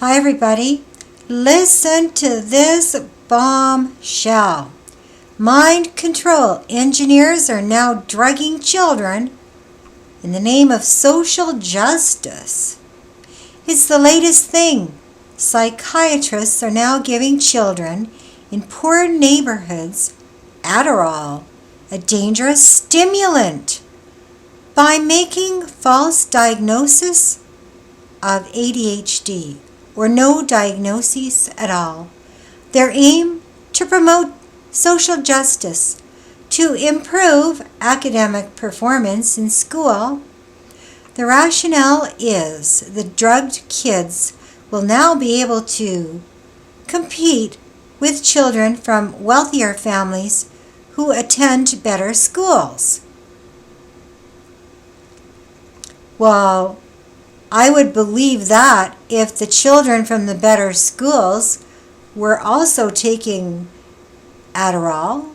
Hi everybody, listen to this bombshell. Mind control engineers are now drugging children in the name of social justice. It's the latest thing. Psychiatrists are now giving children in poor neighborhoods Adderall, a dangerous stimulant, by making false diagnosis of ADHD or no diagnoses at all. Their aim to promote social justice, to improve academic performance in school. The rationale is the drugged kids will now be able to compete with children from wealthier families who attend better schools. Well, I would believe that if the children from the better schools were also taking Adderall,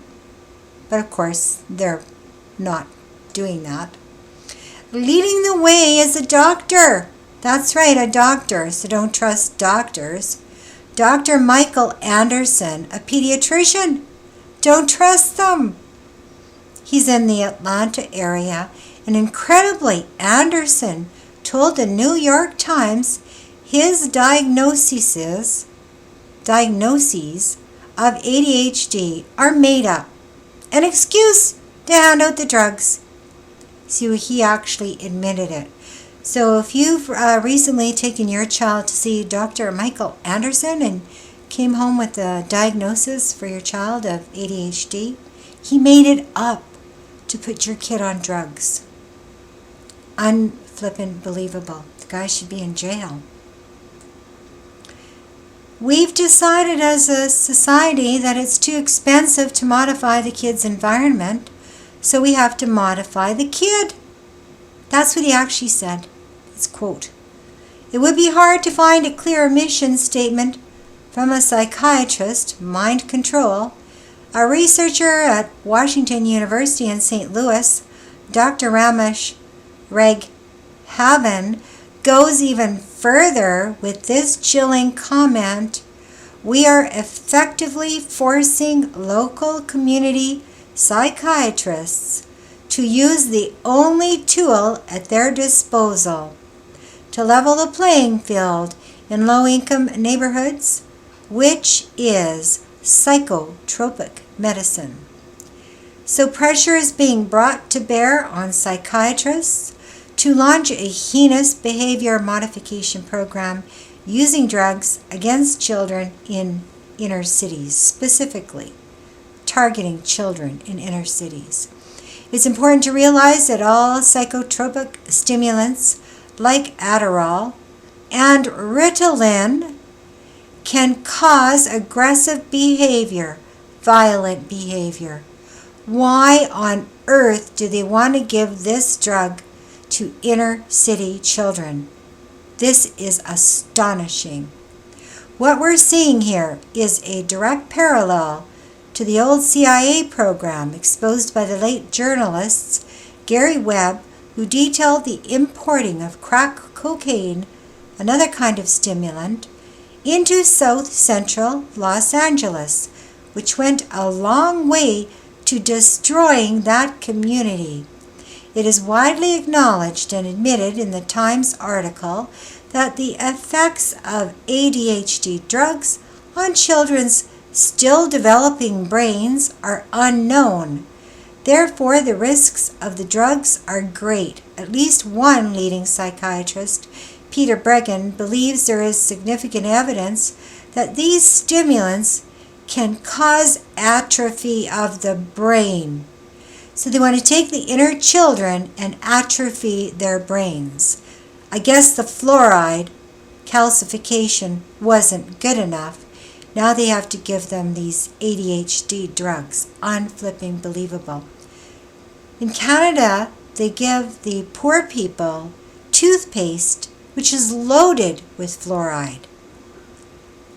but of course they're not doing that. Leading the way is a doctor. That's right, a doctor, so don't trust doctors. Dr. Michael Anderson, a pediatrician. Don't trust them. He's in the Atlanta area, and incredibly, Anderson told the New York Times his diagnoses of ADHD are made up, an excuse to hand out the drugs. So he actually admitted it. So if you've recently taken your child to see Dr. Michael Anderson and came home with a diagnosis for your child of ADHD, he made it up to put your kid on drugs. Unflippin' believable. The guy should be in jail. We've decided as a society that it's too expensive to modify the kid's environment, so we have to modify the kid. That's what he actually said. It's quote. It would be hard to find a clearer mission statement from a psychiatrist, mind control, a researcher at Washington University in St. Louis, Dr. Ramesh Raghavan, goes even further with this chilling comment. We are effectively forcing local community psychiatrists to use the only tool at their disposal to level the playing field in low-income neighborhoods, which is psychotropic medicine. So pressure is being brought to bear on psychiatrists to launch a heinous behavior modification program using drugs against children in inner cities, specifically targeting children in inner cities. It's important to realize that all psychotropic stimulants like Adderall and Ritalin can cause aggressive behavior, violent behavior. Why on earth do they want to give this drug to inner city children? This is astonishing. What we're seeing here is a direct parallel to the old CIA program exposed by the late journalists Gary Webb, who detailed the importing of crack cocaine, another kind of stimulant, into South Central Los Angeles, which went a long way to destroying that community. It is widely acknowledged and admitted in the Times article that the effects of ADHD drugs on children's still developing brains are unknown. Therefore, the risks of the drugs are great. At least one leading psychiatrist, Peter Breggin, believes there is significant evidence that these stimulants can cause atrophy of the brain. So they want to take the inner children and atrophy their brains. I guess the fluoride calcification wasn't good enough. Now they have to give them these ADHD drugs. Unflipping believable. In Canada, they give the poor people toothpaste which is loaded with fluoride.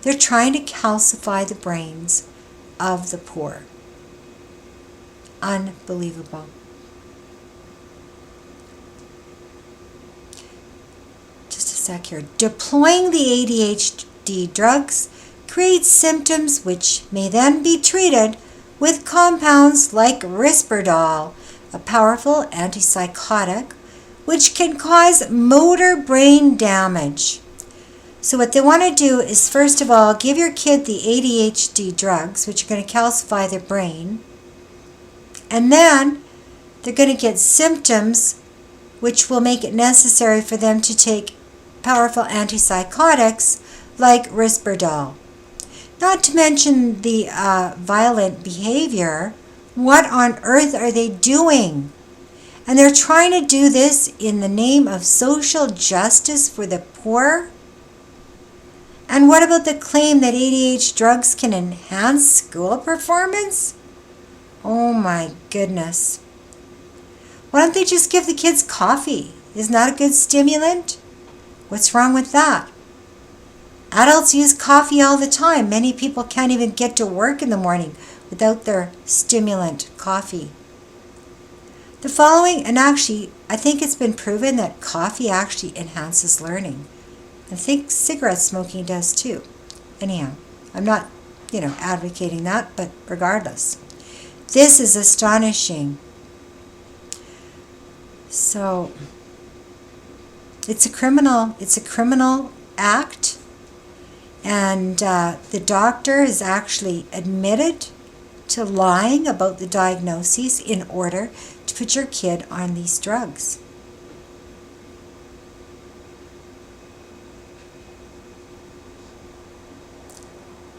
They're trying to calcify the brains of the poor. Unbelievable. Just a sec here. Deploying the ADHD drugs creates symptoms which may then be treated with compounds like Risperdal, a powerful antipsychotic, which can cause motor brain damage. So what they want to do is, first of all, give your kid the ADHD drugs, which are going to calcify their brain, and then they're going to get symptoms which will make it necessary for them to take powerful antipsychotics like Risperdal. Not to mention the violent behavior. What on earth are they doing? And they're trying to do this in the name of social justice for the poor? And what about the claim that ADHD drugs can enhance school performance? Oh my goodness. Why don't they just give the kids coffee? Isn't that a good stimulant? What's wrong with that? Adults use coffee all the time. Many people can't even get to work in the morning without their stimulant, coffee. The following, and actually, I think it's been proven that coffee actually enhances learning. I think cigarette smoking does too. Anyhow, I'm not, advocating that, but regardless. This is astonishing. So, it's a criminal act, and the doctor is actually admitted to lying about the diagnoses in order to put your kid on these drugs.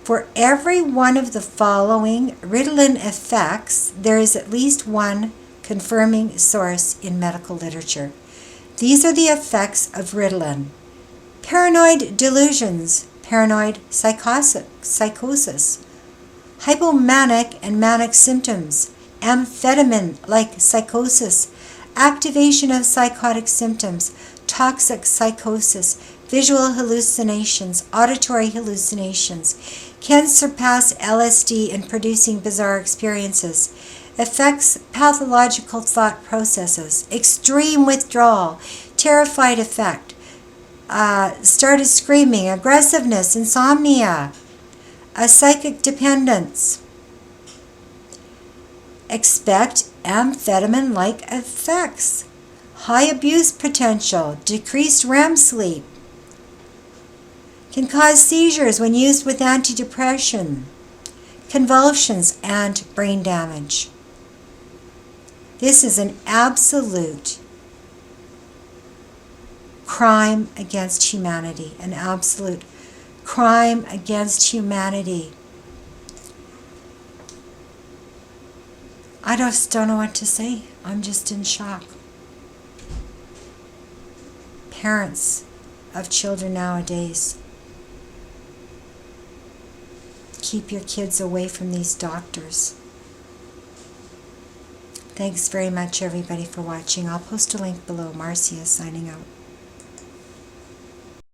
For every one of the following Ritalin effects, there is at least one confirming source in medical literature. These are the effects of Ritalin: paranoid delusions, paranoid psychosis, hypomanic and manic symptoms, amphetamine-like psychosis, activation of psychotic symptoms, toxic psychosis, visual hallucinations, auditory hallucinations, can surpass LSD in producing bizarre experiences, affects pathological thought processes, extreme withdrawal, terrified effect, started screaming, aggressiveness, insomnia, a psychic dependence. Expect amphetamine-like effects, high abuse potential, decreased REM sleep, can cause seizures when used with antidepressant, convulsions, and brain damage. This is an absolute crime against humanity, an absolute crime against humanity. I just don't know what to say. I'm just in shock. Parents of children nowadays, keep your kids away from these doctors. Thanks very much, everybody, for watching. I'll post a link below. Marcia signing out.